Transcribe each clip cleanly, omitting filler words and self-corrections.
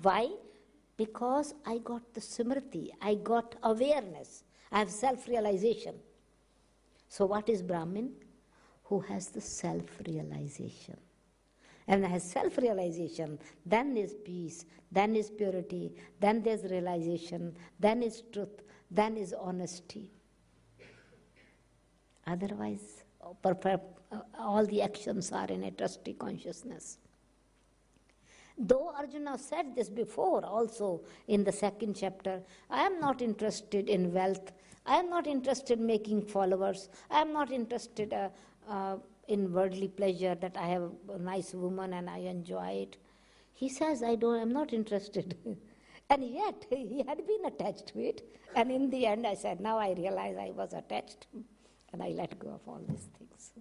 Why? Because I got the smriti, I got awareness, I have self-realization. So what is Brahmin? Who has the self-realization. And has self-realization, then is peace, then is purity, then there's realization, then is truth, then is honesty. Otherwise, all the actions are in a trusty consciousness. Though Arjuna said this before also in the second chapter, I am not interested in wealth, I am not interested in making followers, I am not interested in worldly pleasure that I have a nice woman and I enjoy it. He says, I'm not interested. And yet, he had been attached to it. And in the end, I said, now I realize I was attached. And I let go of all these things.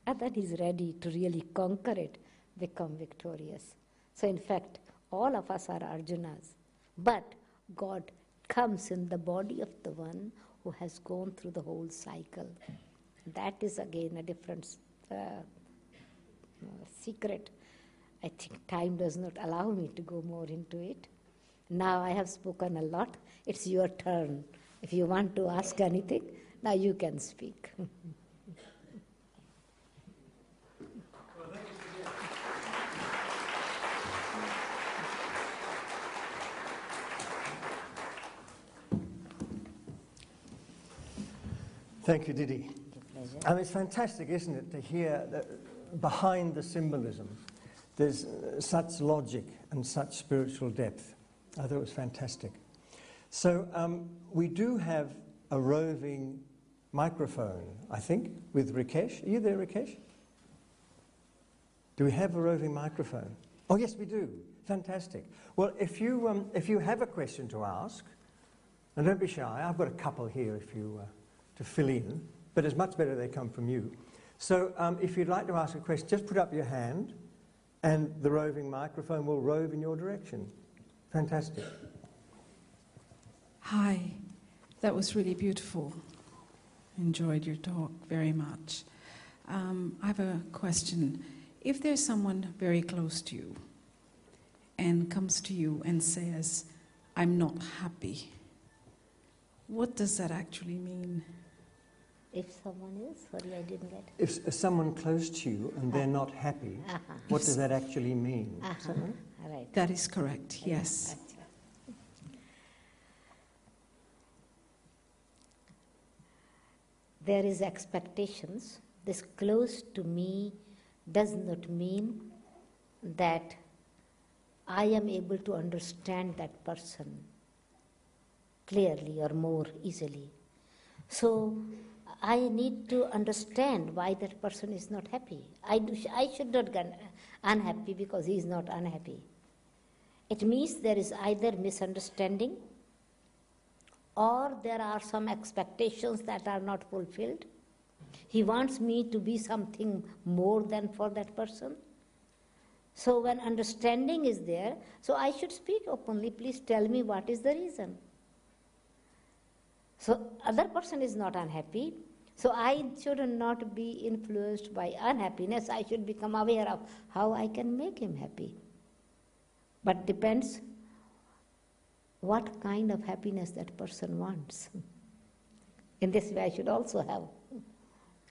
And then he's ready to really conquer it, become victorious. So in fact, all of us are Arjunas. But God comes in the body of the one who has gone through the whole cycle. That is again a different secret. I think time does not allow me to go more into it. Now I have spoken a lot. It's your turn. If you want to ask anything, now you can speak. Thank you, Didi. It's fantastic, isn't it, to hear that behind the symbolism there's such logic and such spiritual depth. I thought it was fantastic. So we do have a roving microphone, I think, with Rikesh. Are you there, Rikesh? Do we have a roving microphone? Oh, yes, we do. Fantastic. Well, if you have a question to ask, and don't be shy, I've got a couple here if you to fill in, but it's much better they come from you. So if you'd like to ask a question, just put up your hand and the roving microphone will rove in your direction. Fantastic. Hi, that was really beautiful. Enjoyed your talk very much. I have a question. If there's someone very close to you and comes to you and says, I'm not happy, what does that actually mean? If someone is, sorry, I didn't get. If someone close to you and they're not happy, what does that actually mean? Is that right? Right. That is correct, yes. There is expectations. This close to me does not mean that I am able to understand that person clearly or more easily. So I need to understand why that person is not happy. I should not get unhappy because he is not unhappy. It means there is either misunderstanding or there are some expectations that are not fulfilled. He wants me to be something more than for that person. So when understanding is there, so I should speak openly, please tell me what is the reason. So other person is not unhappy, so I should not be influenced by unhappiness. I should become aware of how I can make him happy. But depends what kind of happiness that person wants. In this way I should also have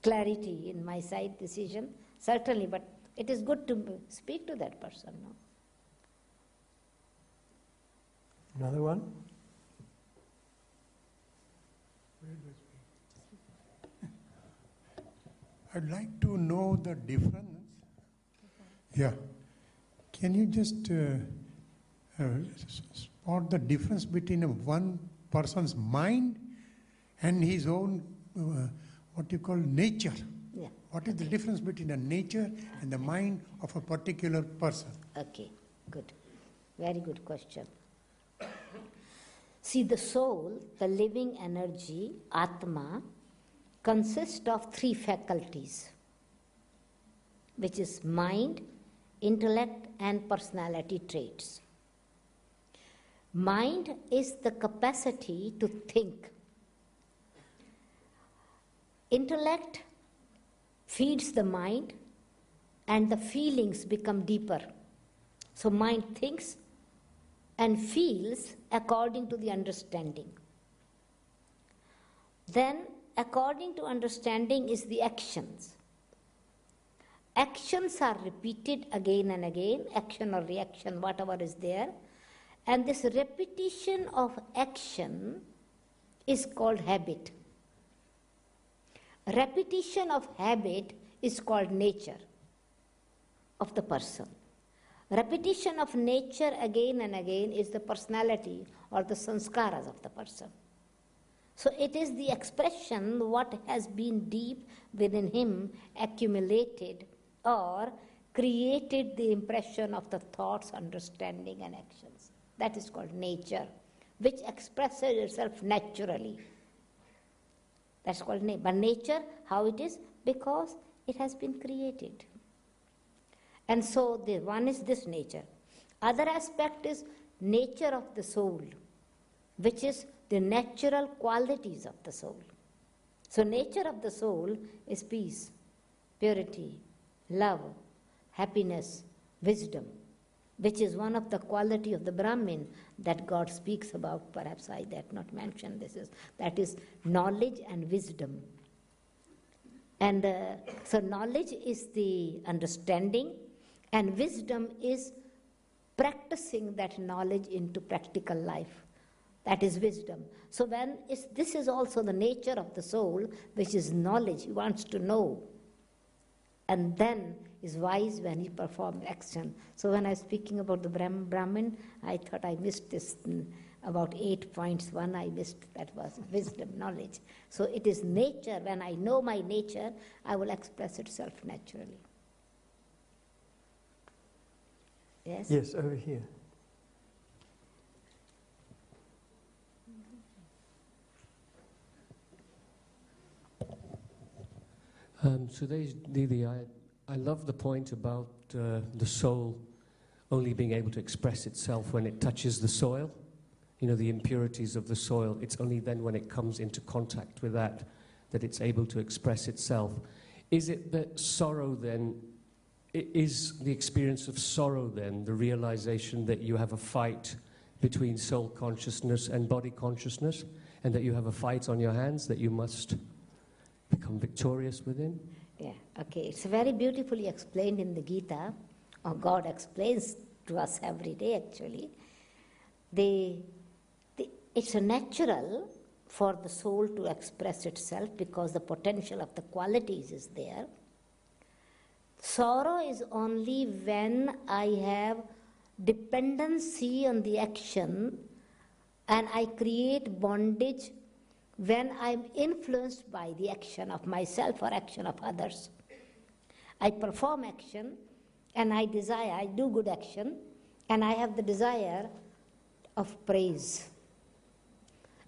clarity in my side decision, certainly, but it is good to speak to that person. No? Another one? I'd like to know the difference. Yeah. Can you just spot the difference between one person's mind and his own, what you call nature? Yeah. What is the difference between the nature and the mind of a particular person? Okay, good. Very good question. See, the soul, the living energy, Atma, consists of three faculties, which is mind, intellect, and personality traits. Mind is the capacity to think. Intellect feeds the mind and the feelings become deeper. So mind thinks and feels according to the understanding. Then, according to understanding is the actions. Actions are repeated again and again, action or reaction, whatever is there. And this repetition of action is called habit. Repetition of habit is called nature of the person. Repetition of nature again and again is the personality or the sanskaras of the person. So it is the expression what has been deep within him, accumulated or created the impression of the thoughts, understanding and actions. That is called nature, which expresses itself naturally. That's called nature. But nature, how it is? Because it has been created. And so the one is this nature. Other aspect is nature of the soul, which is the natural qualities of the soul. So nature of the soul is peace, purity, love, happiness, wisdom, which is one of the quality of the Brahmin that God speaks about. Perhaps I did not mention this. That is knowledge and wisdom. And so knowledge is the understanding, and wisdom is practicing that knowledge into practical life. That is wisdom. So this is also the nature of the soul, which is knowledge. He wants to know. And then is wise when he performs action. So when I was speaking about the Brahmin, I thought I missed this. About 8 points, one I missed, that was wisdom, knowledge. So it is nature. When I know my nature, I will express itself naturally. Yes? Yes, over here. Sudesh, Didi, I love the point about the soul only being able to express itself when it touches the soil. You know, the impurities of the soil. It's only then when it comes into contact with that it's able to express itself. Is it that sorrow then, is the experience of sorrow then the realization that you have a fight between soul consciousness and body consciousness, and that you have a fight on your hands that you must become victorious within? Yeah, okay. It's very beautifully explained in the Gita, or God explains to us every day actually. It's a natural for the soul to express itself because the potential of the qualities is there. Sorrow is only when I have dependency on the action and I create bondage when I'm influenced by the action of myself or action of others. I perform action and I do good action, and I have the desire of praise.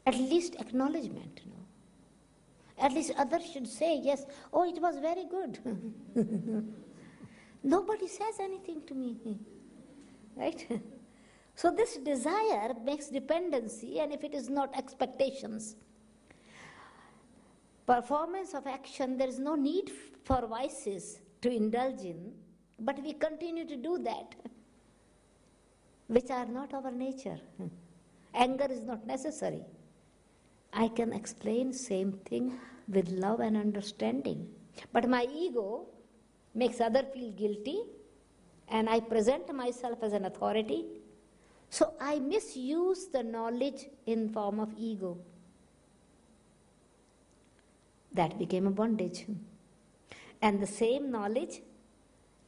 At least acknowledgement, At least others should say, yes, oh, it was very good. Nobody says anything to me, right? So this desire makes dependency, and if it is not expectations, performance of action, there is no need for vices to indulge in, but we continue to do that, which are not our nature. Anger is not necessary. I can explain same thing with love and understanding. But my ego makes others feel guilty, and I present myself as an authority. So I misuse the knowledge in form of ego. That became a bondage. And the same knowledge,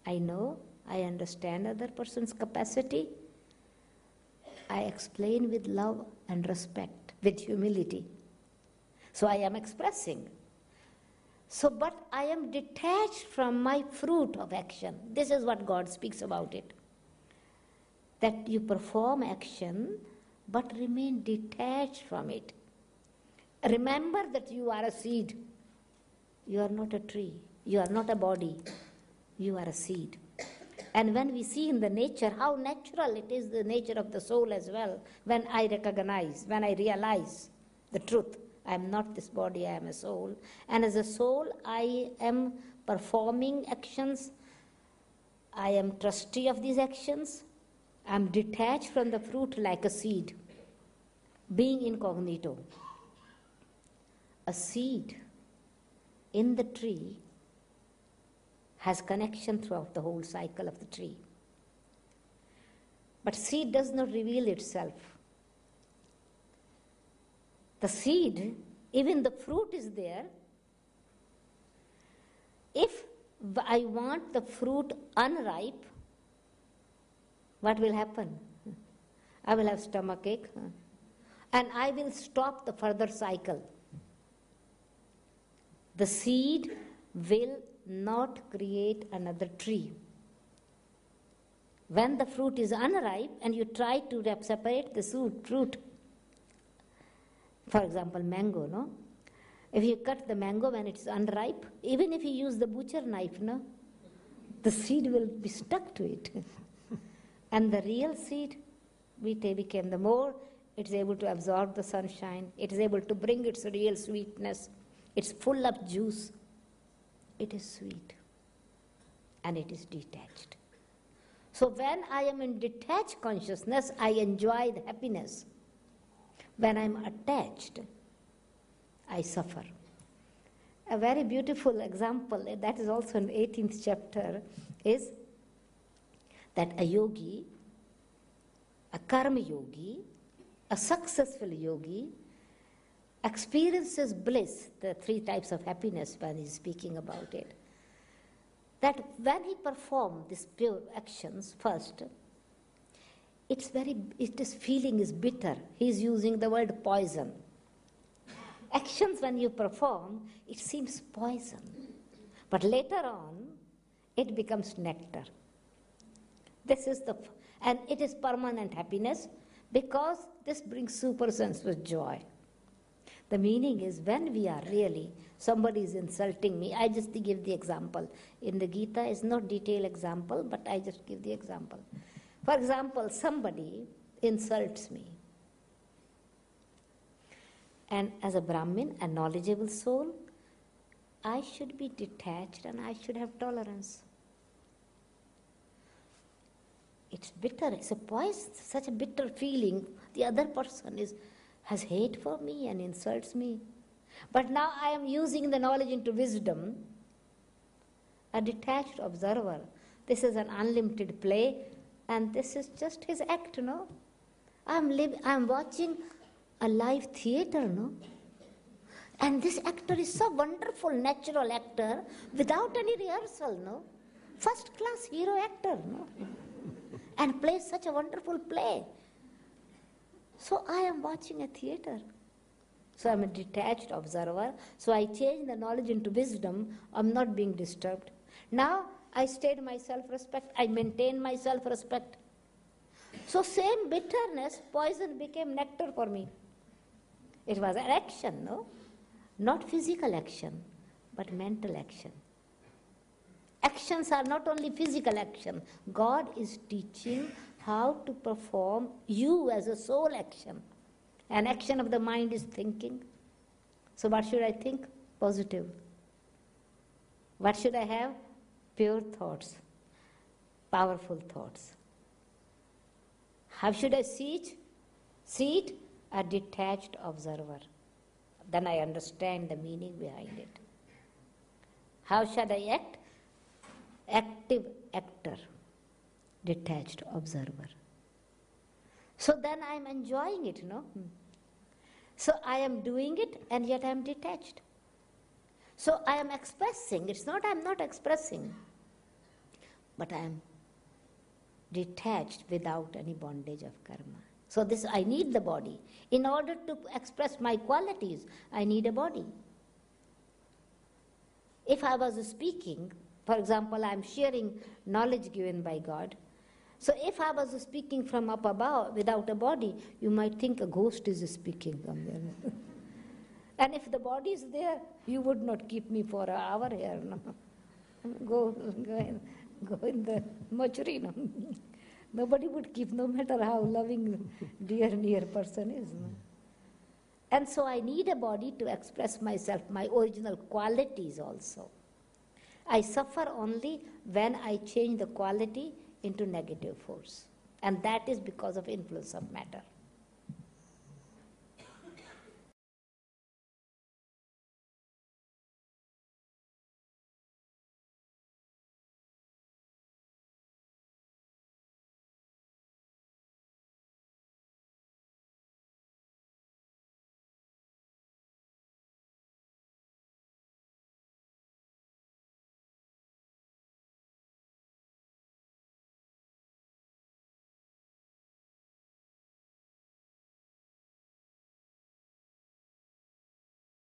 I know, I understand other person's capacity. I explain with love and respect, with humility. So I am expressing. So, but I am detached from my fruit of action. This is what God speaks about it. That you perform action, but remain detached from it. Remember that you are a seed. You are not a tree. You are not a body. You are a seed. And when we see in the nature how natural it is, the nature of the soul as well, when I recognize, when I realize the truth, I am not this body, I am a soul. And as a soul, I am performing actions. I am trustee of these actions. I'm detached from the fruit like a seed, being incognito. A seed in the tree has connection throughout the whole cycle of the tree. But seed does not reveal itself. The seed, even the fruit is there. If I want the fruit unripe, what will happen? I will have stomachache, and I will stop the further cycle. The seed will not create another tree. When the fruit is unripe and you try to separate the fruit, for example, mango, no? If you cut the mango when it's unripe, even if you use the butcher knife, no, the seed will be stuck to it. And the real seed became the more it's able to absorb the sunshine, it is able to bring its real sweetness, it's full of juice, it is sweet, and it is detached. So when I am in detached consciousness, I enjoy the happiness. When I'm attached, I suffer. A very beautiful example, that is also in the 18th chapter, is that a yogi, a karma yogi, a successful yogi, experiences bliss, the three types of happiness when he's speaking about it. That when he performs these pure actions first, his feeling is bitter. He's using the word poison. Actions when you perform, it seems poison. But later on, it becomes nectar. And it is permanent happiness because this brings super sensuous joy. The meaning is when we are really, somebody is insulting me, I just give the example. In the Gita, it's not detailed example, but I just give the example. For example, somebody insults me. And as a Brahmin, a knowledgeable soul, I should be detached and I should have tolerance. It's bitter, it's a poison, such a bitter feeling. The other person has hate for me and insults me. But now I am using the knowledge into wisdom, a detached observer. This is an unlimited play, and this is just his act, no? I'm watching a live theater, no? And this actor is so wonderful, natural actor, without any rehearsal, no? First class hero actor, no? And plays such a wonderful play. So I am watching a theater. So I'm a detached observer. So I change the knowledge into wisdom. I'm not being disturbed. Now I stayed my self-respect. I maintain my self-respect. So same bitterness, poison became nectar for me. It was an action, no? Not physical action, but mental action. Actions are not only physical action. God is teaching how to perform you as a soul action. An action of the mind is thinking. So what should I think? Positive. What should I have? Pure thoughts, powerful thoughts. How should I see it? See it? A detached observer. Then I understand the meaning behind it. How should I act? Active actor, detached observer. So then I am enjoying it, no? So I am doing it and yet I am detached. So I am expressing. It's not I am not expressing, but I am detached without any bondage of karma. So this I need the body. In order to express my qualities, I need a body. If I was speaking, for example, I am sharing knowledge given by God. So if I was speaking from up above without a body, you might think a ghost is speaking from there. And if the body is there, you would not keep me for an hour here. No? Go in the mortuary. No? Nobody would keep, no matter how loving, dear, near person is. No? And so I need a body to express myself, my original qualities also. I suffer only when I change the quality into negative force. And that is because of influence of matter.